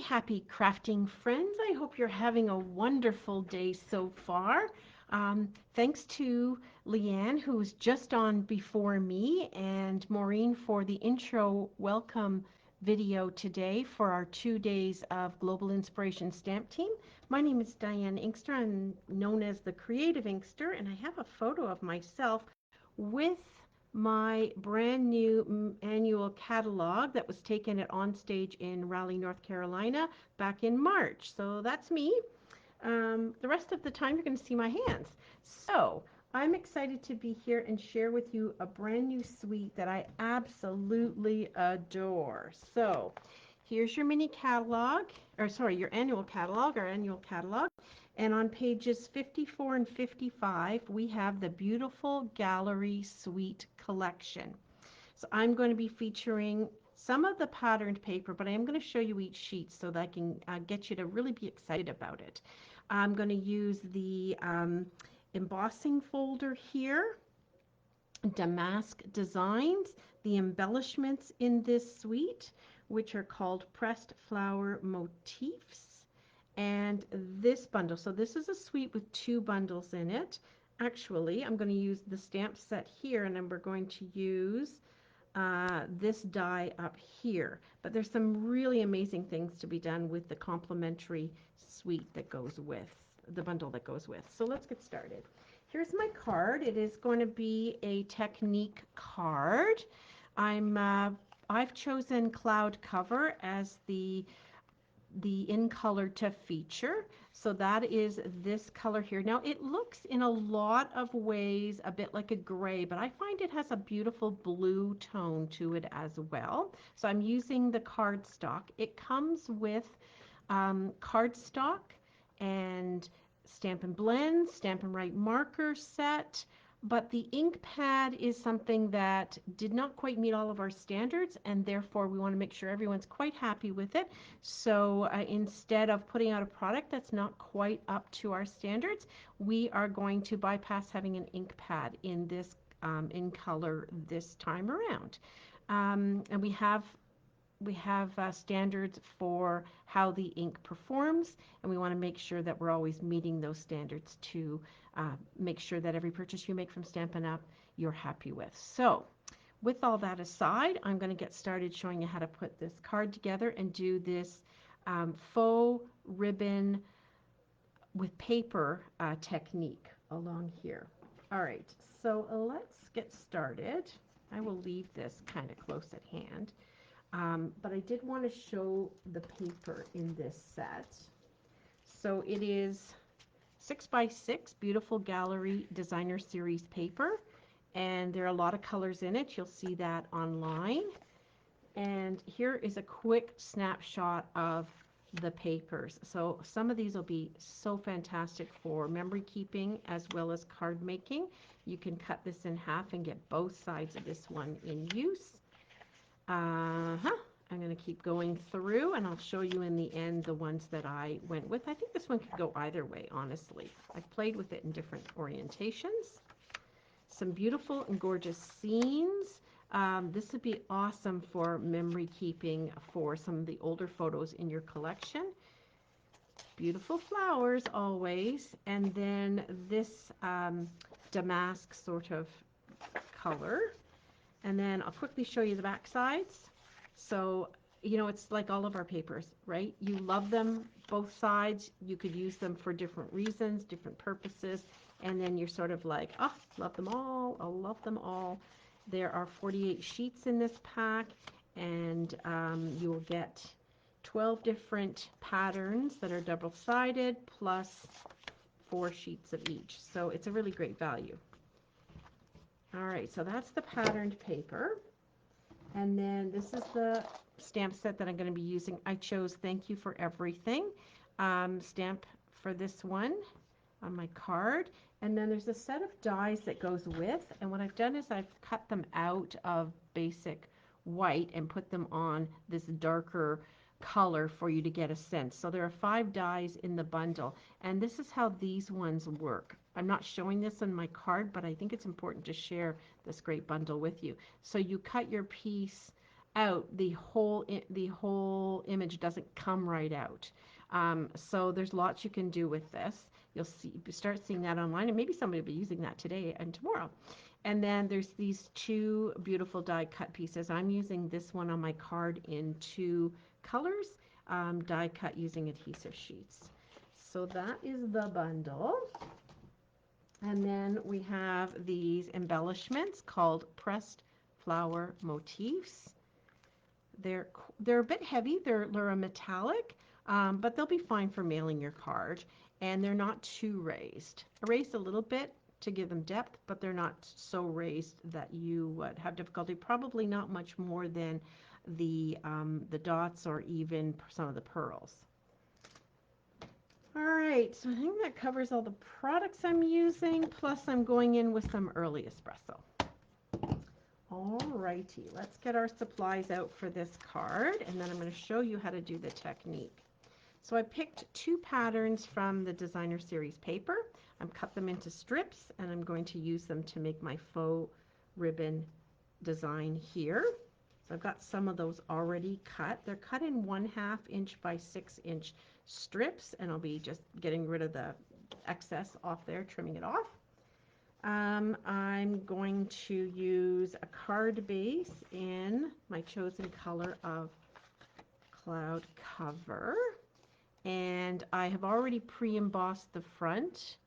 happy crafting friends. I hope you're having a wonderful day so far. Thanks to Leanne, who's just on before me, and Maureen for the intro welcome video today for our 2 days of Global Inspiration Stamp Team. My name is Diane Inkster. I'm known as the Creative Inkster, and I have a photo of myself with my brand new annual catalog that was taken at Onstage in Raleigh, North Carolina back in March. So that's me. The rest of the time you're going to see my hands. So I'm excited to be here and share with you a brand new suite that I absolutely adore. So here's your mini catalog, or sorry, your annual catalog, our annual catalog. And on pages 54 and 55, we have the beautiful gallery suite collection. So I'm going to be featuring some of the patterned paper, but I am going to show you each sheet so that I can get you to really be excited about it. I'm going to use the embossing folder here, Damask Designs, the embellishments in this suite, which are called Pressed Flower Motifs, and this bundle. So this is a suite with 2 bundles in it. Actually, I'm going to use the stamp set here, and then we're going to use this die up here. But there's some really amazing things to be done with the complementary suite that goes with the bundle that goes with. So let's get started. Here's my card. It is going to be a technique card. I've chosen Cloud Cover as the in color to feature. So that is this color here. Now it looks in a lot of ways a bit like a gray, but I find it has a beautiful blue tone to it as well. So I'm using the cardstock. It comes with cardstock and Stampin' Blend, Stampin' Write marker set, but the ink pad is something that did not quite meet all of our standards, and therefore we want to make sure everyone's quite happy with it. So instead of putting out a product that's not quite up to our standards, we are going to bypass having an ink pad in this in color this time around. And we have standards for how the ink performs, and we want to make sure that we're always meeting those standards to make sure that every purchase you make from Stampin' Up! You're happy with. So with all that aside, I'm going to get started showing you how to put this card together and do this faux ribbon with paper technique along here. All right, so let's get started. I will leave this kind of close at hand. But I did want to show the paper in this set. So it is 6x6 beautiful gallery designer series paper, and there are a lot of colors in it. You'll see that online. And here is a quick snapshot of the papers. So some of these will be so fantastic for memory keeping as well as card making. You can cut this in half and get both sides of this one in use. I'm going to keep going through, and I'll show you in the end the ones that I went with. I think this one could go either way, honestly. I've played with it in different orientations. Some beautiful and gorgeous scenes. This would be awesome for memory keeping for some of the older photos in your collection. Beautiful flowers always. And then this damask sort of color. And then I'll quickly show you the back sides. So, you know, it's like all of our papers, right? You love them, both sides. You could use them for different reasons, different purposes. And then you're sort of like, oh, love them all. I'll love them all. There are 48 sheets in this pack, and you will get 12 different patterns that are double-sided plus 4 sheets of each. So it's a really great value. All right, so that's the patterned paper. And then this is the stamp set that I'm going to be using. I chose Thank You for Everything stamp for this one on my card. And then there's a set of dies that goes with. And what I've done is I've cut them out of basic white and put them on this darker color for you to get a sense. So there are 5 dies in the bundle, and this is how these ones work. I'm not showing this on my card, but I think it's important to share this great bundle with you. So you cut your piece out, the whole image doesn't come right out. So there's lots you can do with this. You'll start seeing that online, and maybe somebody will be using that today and tomorrow. And then there's these two beautiful die cut pieces. I'm using this one on my card in two colors, die cut using adhesive sheets. So that is the bundle. And then we have these embellishments called pressed flower motifs. They're a bit heavy. They're a metallic, but they'll be fine for mailing your card. And they're not too raised. Raised a little bit to give them depth, but they're not so raised that you would have difficulty. Probably not much more than the dots or even some of the pearls. All right, so I think that covers all the products I'm using, plus I'm going in with some early espresso. All righty, let's get our supplies out for this card, and then I'm going to show you how to do the technique. So I picked two patterns from the designer series paper. I've cut them into strips, and I'm going to use them to make my faux ribbon design here. So I've got some of those already cut. They're cut in 1/2 inch by 6 inch strips, and I'll be just getting rid of the excess off there, trimming it off. I'm going to use a card base in my chosen color of cloud cover, and I have already pre-embossed the front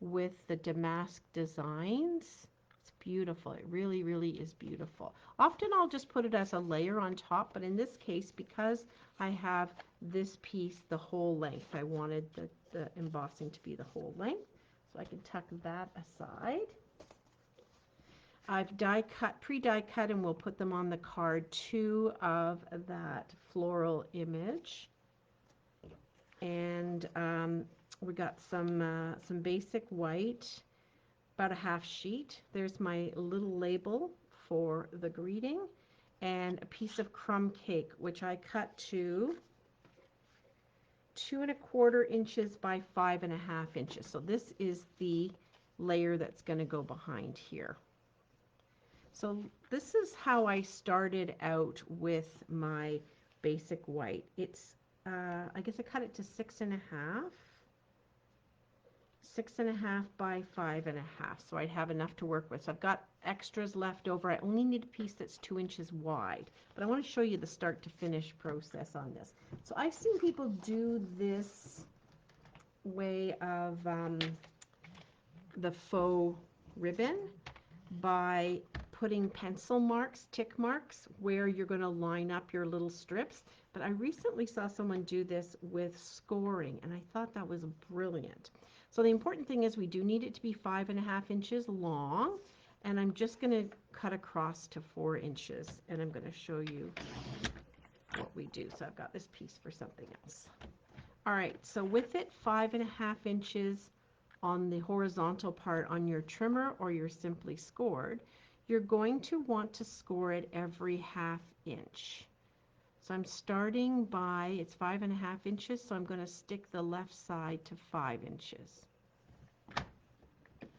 with the damask designs. It's beautiful. It really, really is beautiful. Often I'll just put it as a layer on top, but in this case, because I have this piece the whole length, I wanted the embossing to be the whole length. So I can tuck that aside. I've pre-die cut, and we'll put them on the card, two of that floral image. And we got some basic white, about a 1/2 sheet. There's my little label for the greeting, and a piece of crumb cake, which I cut to 2 1/4 inches by 5 1/2 inches. So this is the layer that's going to go behind here. So this is how I started out with my basic white. It's, I guess I cut it to 6 1/2. 6 1/2 by 5 1/2, so I'd have enough to work with. So I've got extras left over. I only need a piece that's 2 inches wide, but I want to show you the start to finish process on this. So I've seen people do this way of the faux ribbon by putting pencil marks, tick marks, where you're going to line up your little strips. But I recently saw someone do this with scoring, and I thought that was brilliant. So the important thing is we do need it to be 5 1/2 inches long, and I'm just going to cut across to 4 inches, and I'm going to show you what we do. So I've got this piece for something else. All right, so with it 5 1/2 inches on the horizontal part on your trimmer or your simply scored, you're going to want to score it every 1/2 inch. So I'm starting by, it's 5 1/2 inches, so I'm going to stick the left side to 5 inches.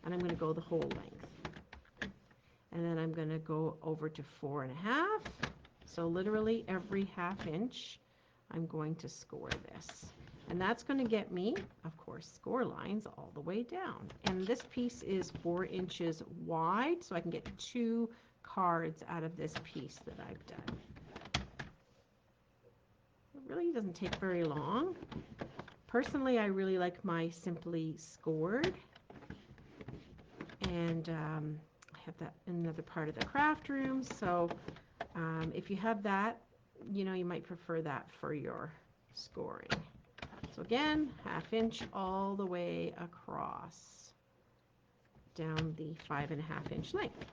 And I'm going to go the whole length. And then I'm going to go over to 4 1/2. So literally every 1/2 inch, I'm going to score this. And that's going to get me, of course, score lines all the way down. And this piece is 4 inches wide, so I can get 2 cards out of this piece that I've done. It really doesn't take very long. Personally, I really like my simply scored. And I have that in another part of the craft room. So if you have that, you know, you might prefer that for your scoring. So again, 1/2 inch all the way across down the 5 1/2 inch length.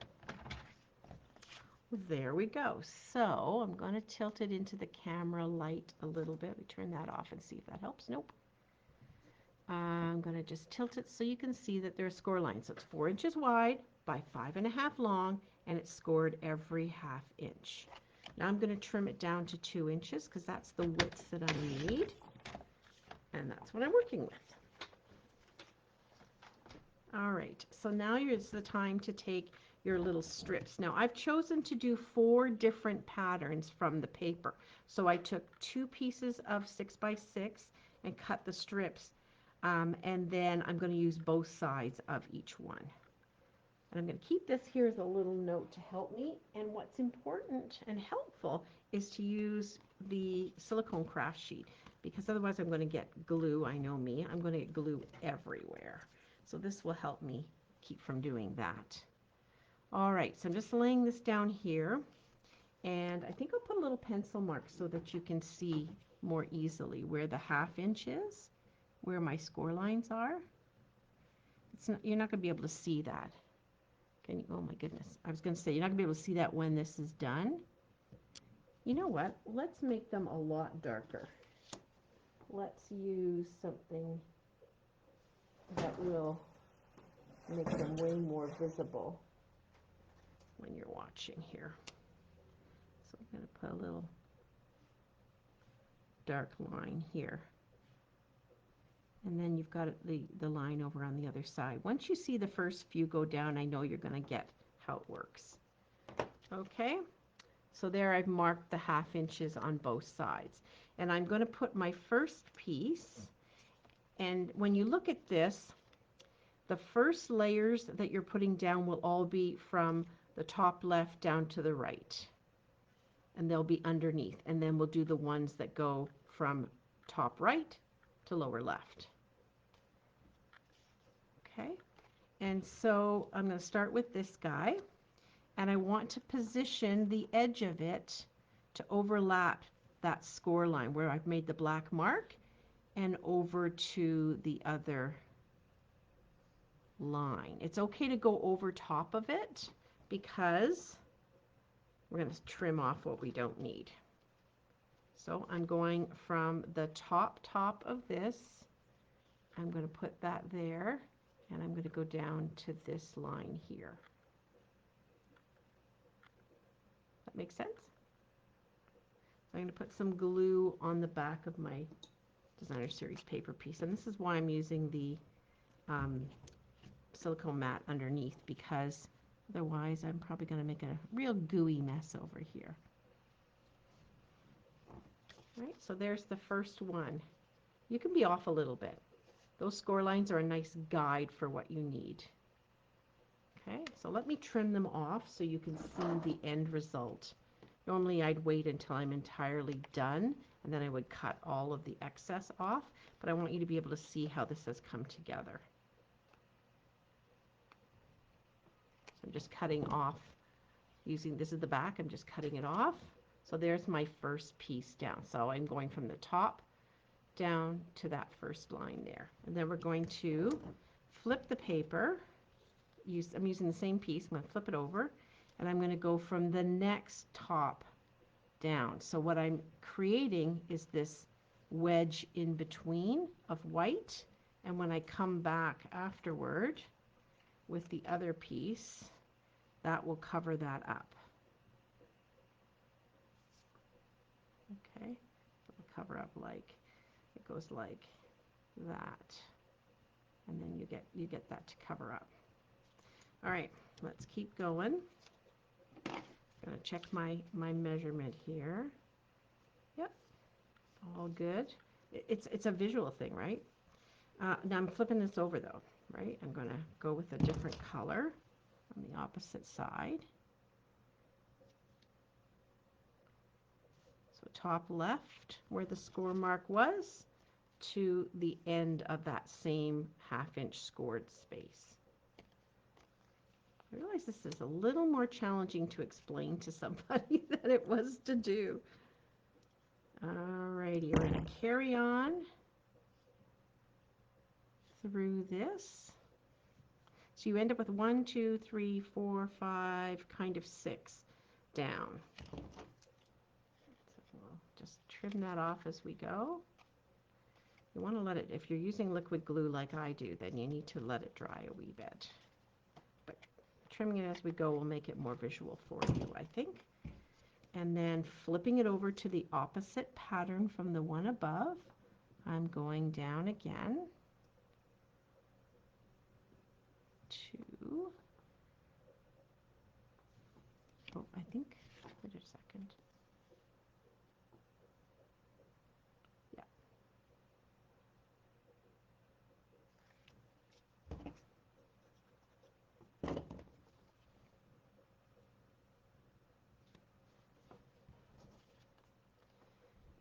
There we go. So I'm going to tilt it into the camera light a little bit. We turn that off and see if that helps. Nope. I'm going to just tilt it so you can see that there are score lines. So it's 4 inches wide by 5 1/2 long, and it's scored every 1/2 inch. Now I'm going to trim it down to 2 inches because that's the width that I need. And that's what I'm working with. All right, so now is the time to take your little strips. Now I've chosen to do 4 different patterns from the paper. So I took 2 pieces of 6x6 and cut the strips, and then I'm going to use both sides of each one. And I'm going to keep this here as a little note to help me. And what's important and helpful is to use the silicone craft sheet, because otherwise I'm going to get glue. I know me, I'm going to get glue everywhere. So this will help me keep from doing that. All right, so I'm just laying this down here, and I think I'll put a little pencil mark so that you can see more easily where the 1/2 inch is, where my score lines are. You're not going to be able to see that. Can you? Oh my goodness. I was going to say, you're not going to be able to see that when this is done. You know what? Let's make them a lot darker. Let's use something that will make them way more visible when you're watching here. So I'm going to put a little dark line here. And then you've got the line over on the other side. Once you see the first few go down, I know you're going to get how it works. Okay, so there I've marked the 1/2 inches on both sides. And I'm going to put my first piece, and when you look at this, the first layers that you're putting down will all be from the top left down to the right. And they'll be underneath. And then we'll do the ones that go from top right to lower left. Okay, and so I'm going to start with this guy, and I want to position the edge of it to overlap that score line where I've made the black mark and over to the other line. It's okay to go over top of it because we're going to trim off what we don't need. So I'm going from the top of this, I'm going to put that there, and I'm going to go down to this line here. That makes sense? So I'm going to put some glue on the back of my Designer Series paper piece, and this is why I'm using the silicone mat underneath, because otherwise I'm probably going to make a real gooey mess over here. Right, so there's the first one. You can be off a little bit. Those score lines are a nice guide for what you need. Okay, so let me trim them off so you can see the end result. Normally I'd wait until I'm entirely done, and then I would cut all of the excess off, but I want you to be able to see how this has come together. So I'm just cutting off, this is the back, I'm just cutting it off. So there's my first piece down. So I'm going from the top down to that first line there. And then we're going to flip the paper. I'm using the same piece. I'm going to flip it over, and I'm going to go from the next top down. So what I'm creating is this wedge in between of white, and when I come back afterward with the other piece, that will cover that up. Okay, it'll cover up like, it goes like that, and then you get that to cover up. All right, let's keep going. I'm going to check my measurement here. Yep, all good. It's a visual thing, right? Now I'm flipping this over though, right? I'm going to go with a different color on the opposite side. So top left, where the score mark was, to the end of that same 1/2 inch scored space. I realize this is a little more challenging to explain to somebody than it was to do. Alrighty, we're going to carry on through this. So you end up with 1, 2, 3, 4, 5, kind of 6 down. So we'll just trim that off as we go. You want to let it, if you're using liquid glue like I do, then you need to let it dry a wee bit. But trimming it as we go will make it more visual for you, I think. And then flipping it over to the opposite pattern from the one above, I'm going down again. glue. Oh, I think, wait a second. Yeah.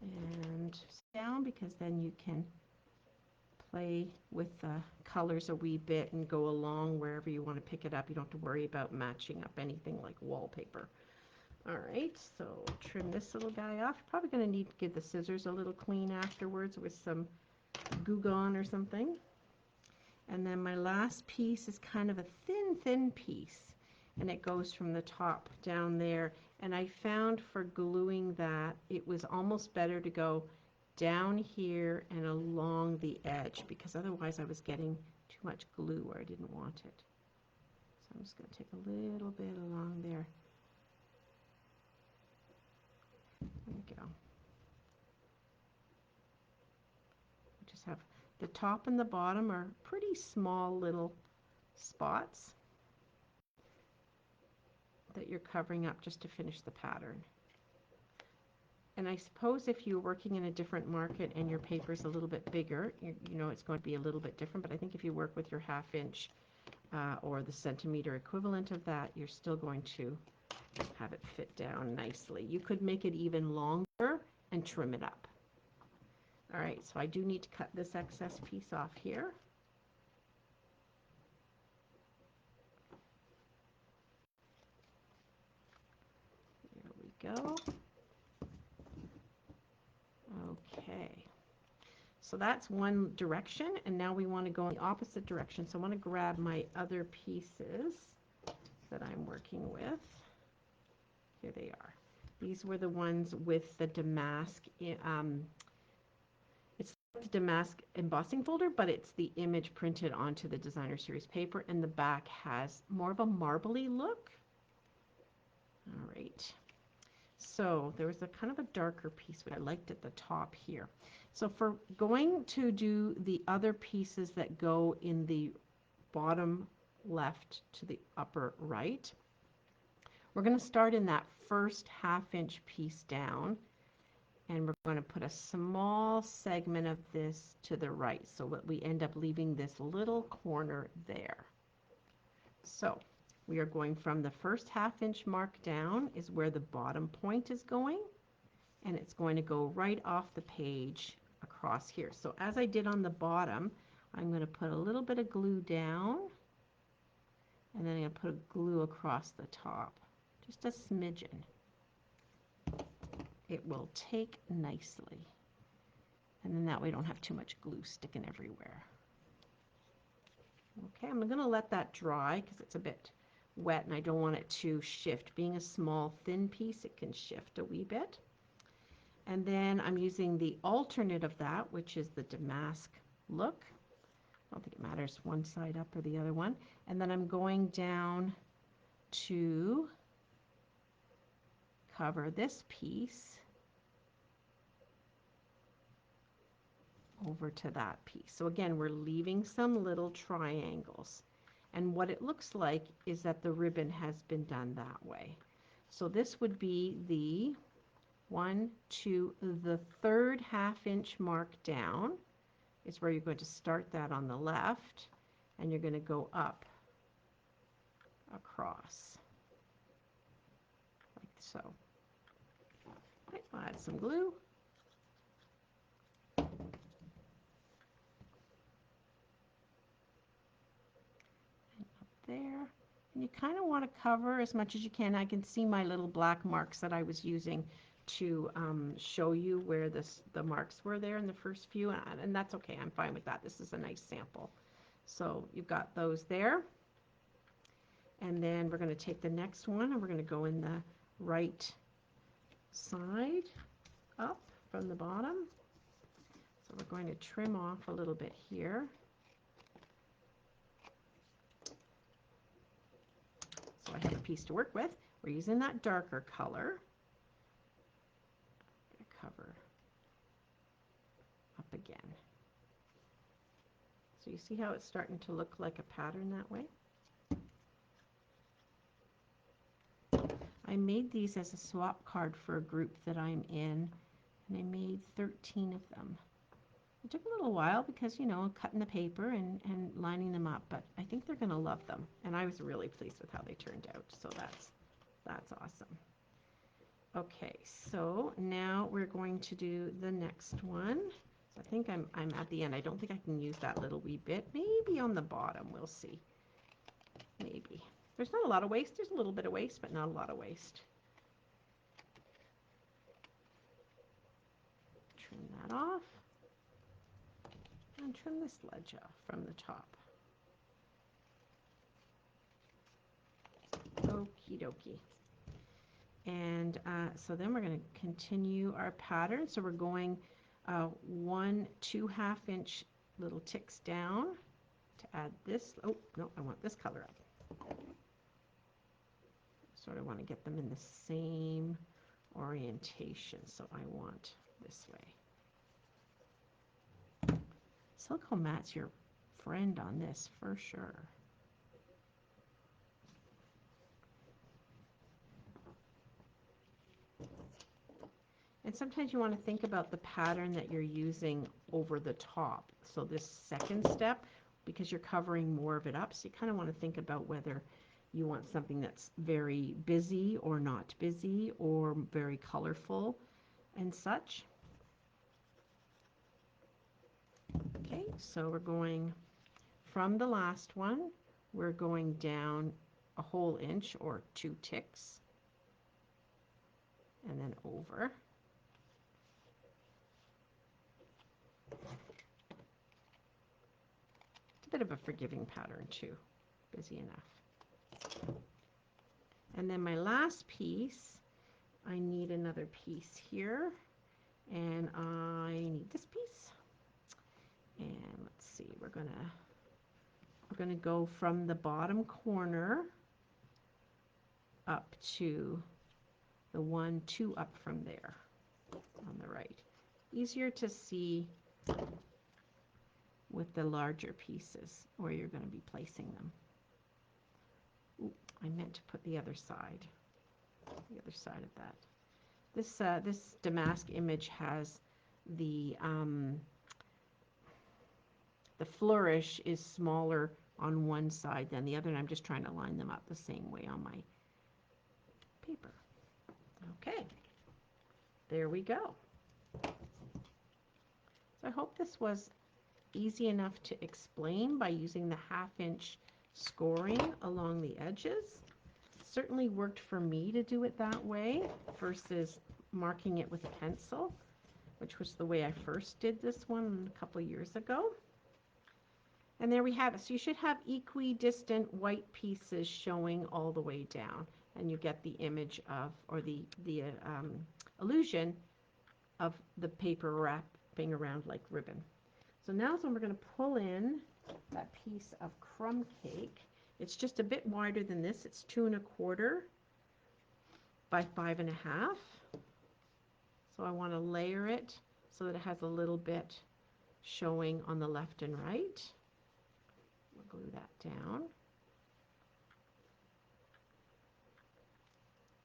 And down, because then you can play with the colors a wee bit and go along wherever you want to pick it up. You don't have to worry about matching up anything like wallpaper. All right, so trim this little guy off. Probably going to need to give the scissors a little clean afterwards with some Goo Gone or something. And then my last piece is kind of a thin piece, and it goes from the top down there. And I found for gluing that it was almost better to go down here and along the edge, because otherwise I was getting too much glue where I didn't want it. So I'm just going to take a little bit along there. There we go. Just have the top and the bottom are pretty small little spots that you're covering up just to finish the pattern. And I suppose if you're working in a different market and your paper is a little bit bigger, you know it's going to be a little bit different. But I think if you work with your 1/2 inch or the centimeter equivalent of that, you're still going to have it fit down nicely. You could make it even longer and trim it up. All right, so I do need to cut this excess piece off here. There we go. Okay, so that's one direction, and now we want to go in the opposite direction. So I want to grab my other pieces that I'm working with. Here they are. These were the ones with the damask. It's the damask embossing folder, but it's the image printed onto the designer series paper, and the back has more of a marbly look. All right. So there was a kind of a darker piece which I liked at the top here. So for going to do the other pieces that go in the bottom left to the upper right, we're going to start in that first 1/2 inch piece down, and we're going to put a small segment of this to the right, so that we end up leaving this little corner there. So we are going from the first 1/2 inch mark down is where the bottom point is going, and it's going to go right off the page across here. So as I did on the bottom, I'm going to put a little bit of glue down, and then I'm going to put glue across the top, just a smidgen. It will take nicely, and then that way I don't have too much glue sticking everywhere. Okay, I'm going to let that dry because it's a bit wet and I don't want it to shift. Being a small thin piece, it can shift a wee bit. And then I'm using the alternate of that, which is the damask look. I don't think it matters one side up or the other one. And then I'm going down to cover this piece over to that piece. So again, we're leaving some little triangles. And what it looks like is that the ribbon has been done that way. So this would be the 1, 2, the third 1/2 inch mark down is where you're going to start that on the left, and you're going to go up across like so. Okay, I'll add some glue. There, and you kind of want to cover as much as you can. I can see my little black marks that I was using to show you where the marks were there in the first few, and that's okay. I'm fine with that. This is a nice sample. So you've got those there, and then we're going to take the next one and we're going to go in the right side up from the bottom. So we're going to trim off a little bit here. So I have a piece to work with. We're using that darker color. I'm going to cover up again. So you see how it's starting to look like a pattern that way? I made these as a swap card for a group that I'm in, and I made 13 of them. It took a little while because, you know, cutting the paper and lining them up, but I think they're going to love them. And I was really pleased with how they turned out, so that's awesome. Okay, so now we're going to do the next one. So I think I'm at the end. I don't think I can use that little wee bit. Maybe on the bottom, we'll see. Maybe. There's not a lot of waste. There's a little bit of waste, but not a lot of waste. Trim that off. And trim this ledge off from the top. Okie dokie. And so then we're going to continue our pattern. So we're going 1 2/2 inch little ticks down to add this. Oh, no, I want this color up. Sort of want to get them in the same orientation. So I want this way. Silicone mat's your friend on this for sure. And sometimes you want to think about the pattern that you're using over the top. So this second step, because you're covering more of it up, so you kind of want to think about whether you want something that's very busy or not busy or very colorful and such. Okay, so we're going from the last one, we're going down a whole inch or 2 ticks and then over. It's a bit of a forgiving pattern too, busy enough. And then my last piece, I need another piece here, and I need this piece. And let's see, we're gonna go from the bottom corner up to the 1 2 up from there on the right. Easier to see with the larger pieces where you're going to be placing them. Ooh, I meant to put the other side of that. This damask image has the flourish is smaller on one side than the other, and I'm just trying to line them up the same way on my paper. Okay, there we go. So I hope this was easy enough to explain by using the 1/2 inch scoring along the edges. It certainly worked for me to do it that way versus marking it with a pencil, which was the way I first did this one a couple years ago. And there we have it. So you should have equidistant white pieces showing all the way down, and you get the image of, or the illusion of the paper wrapping around like ribbon. So now we're going to pull in that piece of crumb cake. It's just a bit wider than this. It's 2 1/4 by 5 1/2. So I want to layer it so that it has a little bit showing on the left and right. We'll glue that down.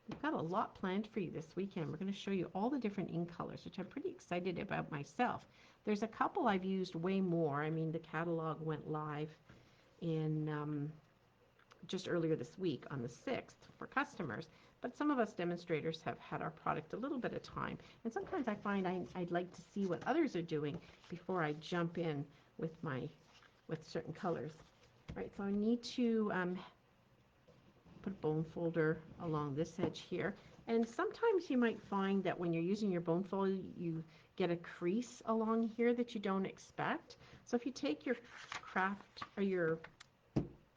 We've got a lot planned for you this weekend. We're going to show you all the different ink colors, which I'm pretty excited about myself. There's a couple I've used way more. I mean, the catalog went live in just earlier this week on the 6th for customers, but some of us demonstrators have had our product a little bit of time, and sometimes I find I'd like to see what others are doing before I jump in with certain colors. All right, so I need to put a bone folder along this edge here, and sometimes you might find that when you're using your bone folder you get a crease along here that you don't expect. So if you take your craft or your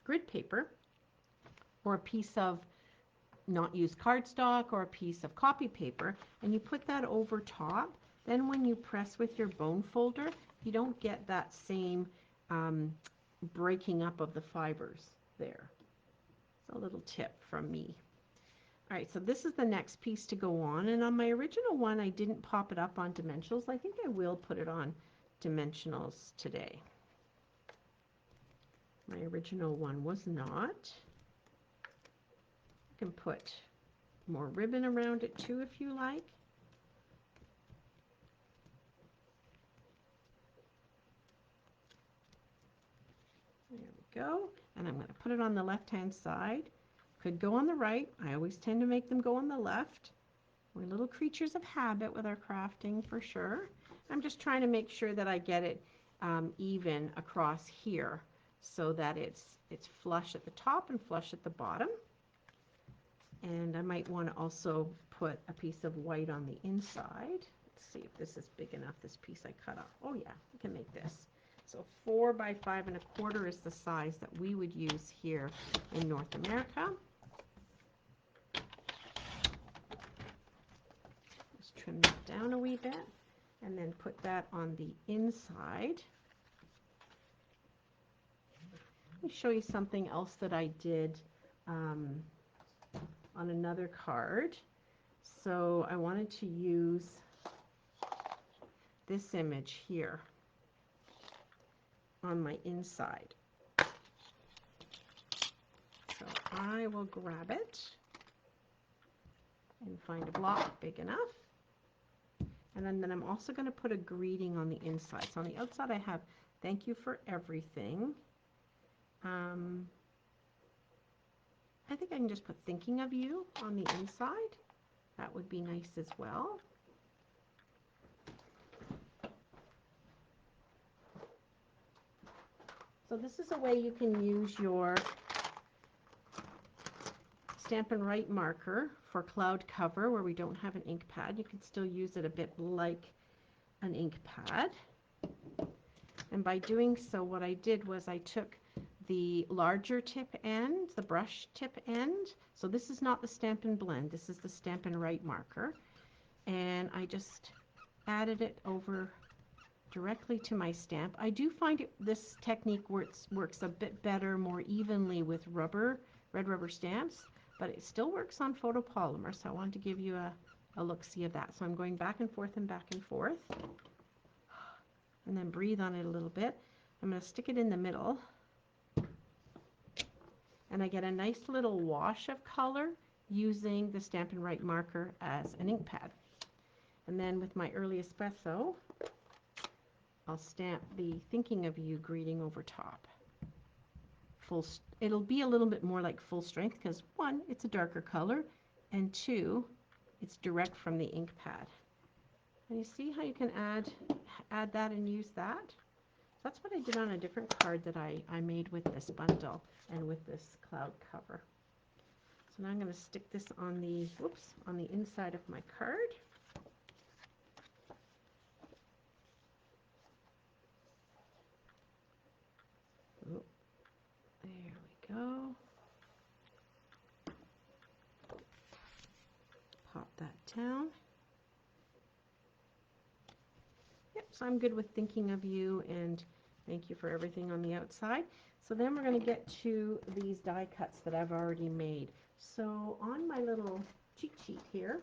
grid paper or a piece of not used cardstock or a piece of copy paper and you put that over top, then when you press with your bone folder you don't get that same breaking up of the fibers there. A little tip from me. All right, so this is the next piece to go on, and on my original one I didn't pop it up on dimensionals. I think I will put it on dimensionals today. My original one was not. I can put more ribbon around it too if you like. There we go. And I'm going to put it on the left-hand side. Could go on the right. I always tend to make them go on the left. We're little creatures of habit with our crafting for sure. I'm just trying to make sure that I get it even across here so that it's flush at the top and flush at the bottom. And I might want to also put a piece of white on the inside. Let's see if this is big enough, this piece I cut off. Oh yeah, we can make this. So 4 by 5 1/4 is the size that we would use here in North America. Just trim that down a wee bit and then put that on the inside. Let me show you something else that I did on another card. So I wanted to use this image here on my inside. So I will grab it and find a block big enough. And then I'm also going to put a greeting on the inside. So on the outside I have thank you for everything. I think I can just put thinking of you on the inside. That would be nice as well. So this is a way you can use your Stampin' Write marker for cloud cover where we don't have an ink pad. You can still use it a bit like an ink pad. And by doing so, what I did was I took the larger tip end, the brush tip end. So this is not the Stampin' Blend, this is the Stampin' Write marker. And I just added it over directly to my stamp. I do find this technique works a bit better, more evenly with red rubber stamps, but it still works on photopolymer. So I wanted to give you a look-see of that. So I'm going back and forth and back and forth. And then breathe on it a little bit. I'm going to stick it in the middle. And I get a nice little wash of color using the Stampin' Write marker as an ink pad. And then with my early espresso, I'll stamp the thinking of you greeting over top. It'll be a little bit more like full strength because 1, it's a darker color, and 2, it's direct from the ink pad. And you see how you can add that and use that? That's what I did on a different card that I made with this bundle and with this cloud cover. So now I'm going to stick this on the, on the inside of my card. Ooh, there we go. Pop that down. Yep, so I'm good with thinking of you and thank you for everything on the outside. So then we're going to get to these die cuts that I've already made. So on my little cheat sheet here,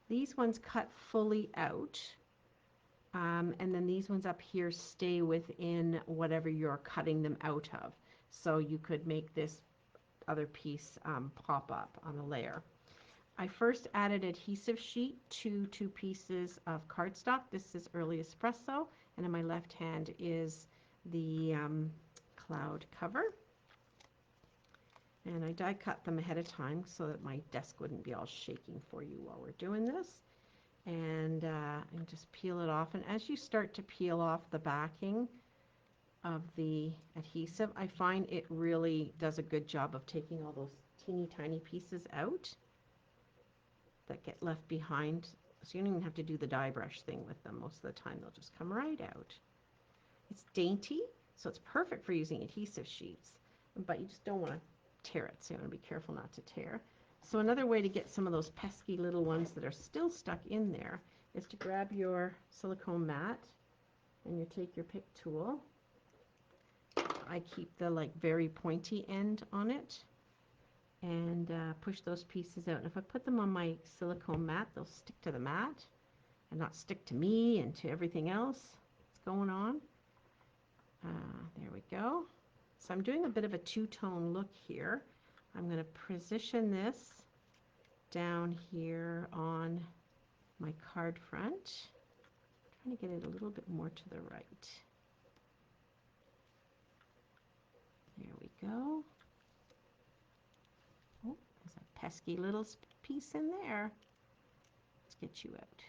these ones cut fully out. And then these ones up here stay within whatever you're cutting them out of. So you could make this other piece pop up on a layer. I first added adhesive sheet to 2 pieces of cardstock. This is Early Espresso, and in my left hand is the cloud cover. And I die cut them ahead of time so that my desk wouldn't be all shaking for you while we're doing this. And just peel it off. And as you start to peel off the backing of the adhesive, I find it really does a good job of taking all those teeny tiny pieces out that get left behind. So you don't even have to do the die brush thing with them. Most of the time they'll just come right out. It's dainty, so it's perfect for using adhesive sheets, but you just don't want to tear it, so you want to be careful not to tear. So another way to get some of those pesky little ones that are still stuck in there is to grab your silicone mat and you take your pick tool. I keep the very pointy end on it and push those pieces out. And if I put them on my silicone mat, they'll stick to the mat and not stick to me and to everything else that's going on. There we go. So I'm doing a bit of a two-tone look here. I'm going to position this down here on my card front. I'm trying to get it a little bit more to the right. There we go. Oh, there's a pesky little piece in there. Let's get you out.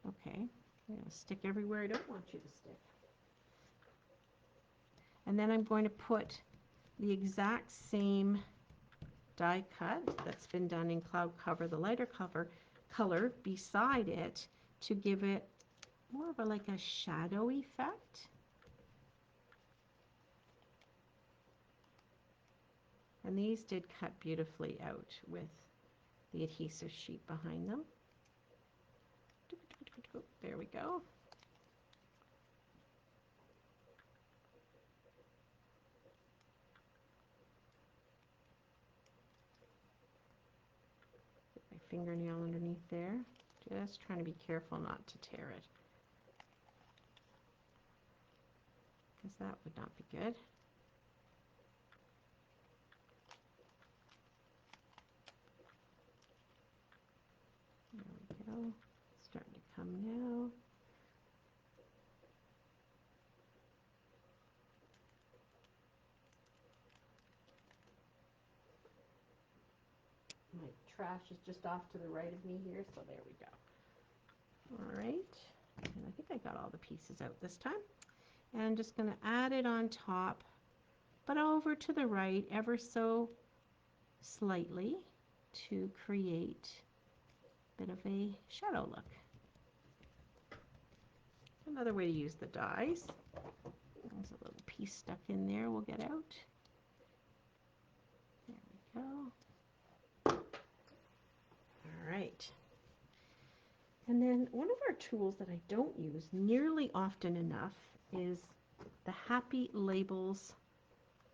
Okay, you're going to stick everywhere I don't want you to stick. And then I'm going to put the exact same die cut that's been done in Cloud Cover, the lighter color beside it to give it more of a like a shadow effect. And these did cut beautifully out with the adhesive sheet behind them. There we go. Put my fingernail underneath there. Just trying to be careful not to tear it, because that would not be good. There we go. It's starting to come now. My trash is just off to the right of me here, so there we go. All right, and I think I got all the pieces out this time. And I'm just going to add it on top, but over to the right ever so slightly to create a bit of a shadow look. Another way to use the dies. There's a little piece stuck in there we'll get out. There we go. All right. And then one of our tools that I don't use nearly often enough is the Happy Labels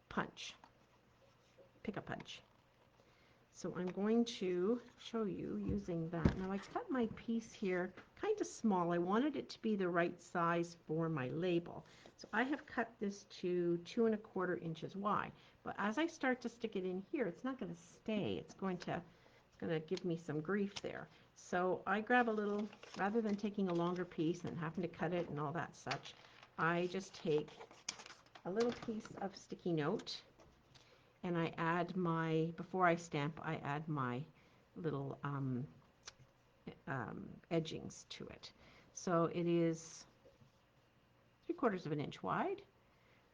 punch, pick a punch. So I'm going to show you using that. Now I cut my piece here kind of small. I wanted it to be the right size for my label. So I have cut this to 2 1/4 inches wide. But as I start to stick it in here, it's not going to stay. It's going to give me some grief there. So I grab a little, rather than taking a longer piece and having to cut it and all that such, I just take a little piece of sticky note and I add my, before I stamp, I add my little edgings to it. So it is 3/4 of an inch wide,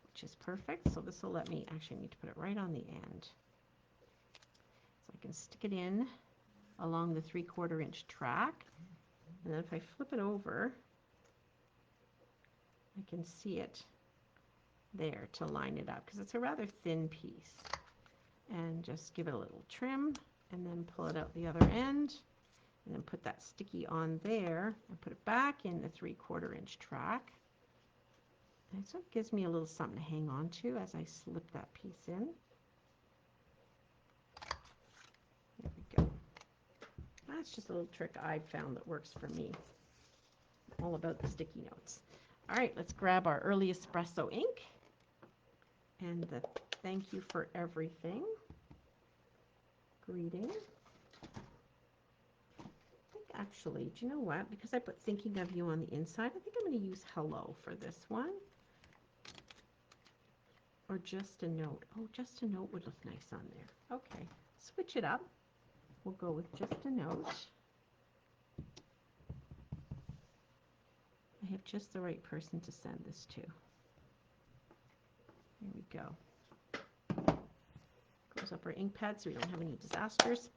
which is perfect. So this will let me, actually I need to put it right on the end. So I can stick it in along the 3/4 inch track. And then if I flip it over, I can see it there to line it up because it's a rather thin piece. And just give it a little trim and then pull it out the other end and then put that sticky on there and put it back in the 3/4 inch track. And so it gives me a little something to hang on to as I slip that piece in. There we go. That's just a little trick I've found that works for me. All about the sticky notes. All right, let's grab our early espresso ink and the thank you for everything greeting. I think actually, do you know what? Because I put thinking of you on the inside, I think I'm going to use hello for this one. Or just a note. Oh, just a note would look nice on there. Okay, switch it up. We'll go with just a note. I have just the right person to send this to. There we go. Close up our ink pad so we don't have any disasters.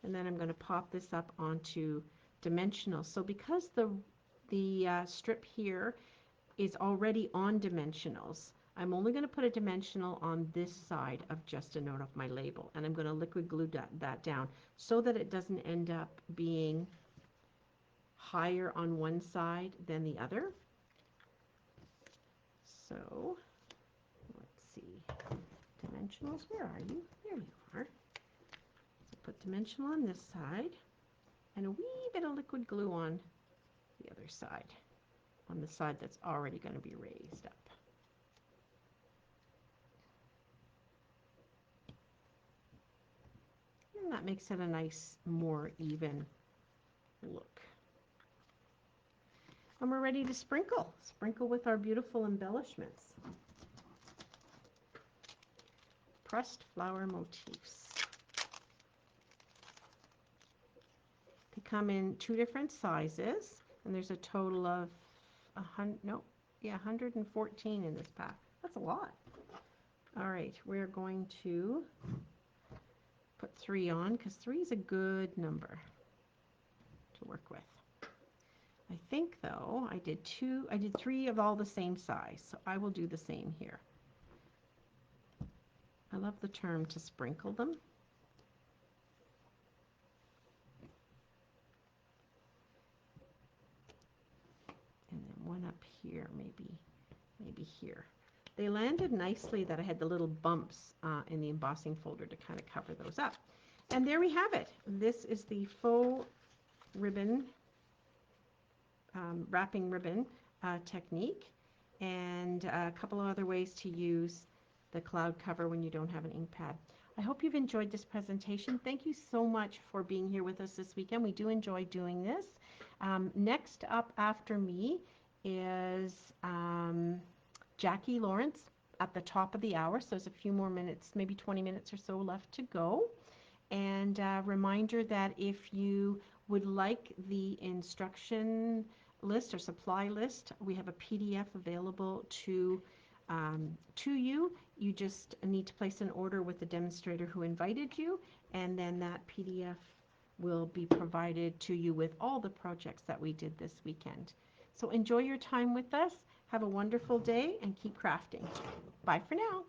And then I'm going to pop this up onto dimensional. So because the strip here is already on dimensionals, I'm only going to put a dimensional on this side of just a note of my label. And I'm going to liquid glue that down so that it doesn't end up being higher on one side than the other. So let's see. Dimensionals, where are you? There you are. So put dimensional on this side and a wee bit of liquid glue on the other side. on the side that's already going to be raised up. And that makes it a nice, more even look. And we're ready to sprinkle. Sprinkle with our beautiful embellishments. Pressed flower motifs. They come in 2 different sizes, and there's a total of 114 in this pack. That's a lot. All right, we're going to put 3 on because 3 is a good number to work with. I think though I did 3 of all the same size, so I will do the same here. I love the term to sprinkle them. And then one up here, maybe here. They landed nicely that I had the little bumps in the embossing folder to kind of cover those up. And there we have it. This is the faux ribbon, wrapping ribbon technique, and a couple of other ways to use the cloud cover when you don't have an ink pad. I hope you've enjoyed this presentation. Thank you so much for being here with us this weekend. We do enjoy doing this. Next up after me is Jackie Lawrence at the top of the hour. So there's a few more minutes, maybe 20 minutes or so left to go. And a reminder that if you would like the instruction list or supply list, we have a PDF available to you. You just need to place an order with the demonstrator who invited you, and then that PDF will be provided to you with all the projects that we did this weekend. So enjoy your time with us. Have a wonderful day and keep crafting. Bye for now.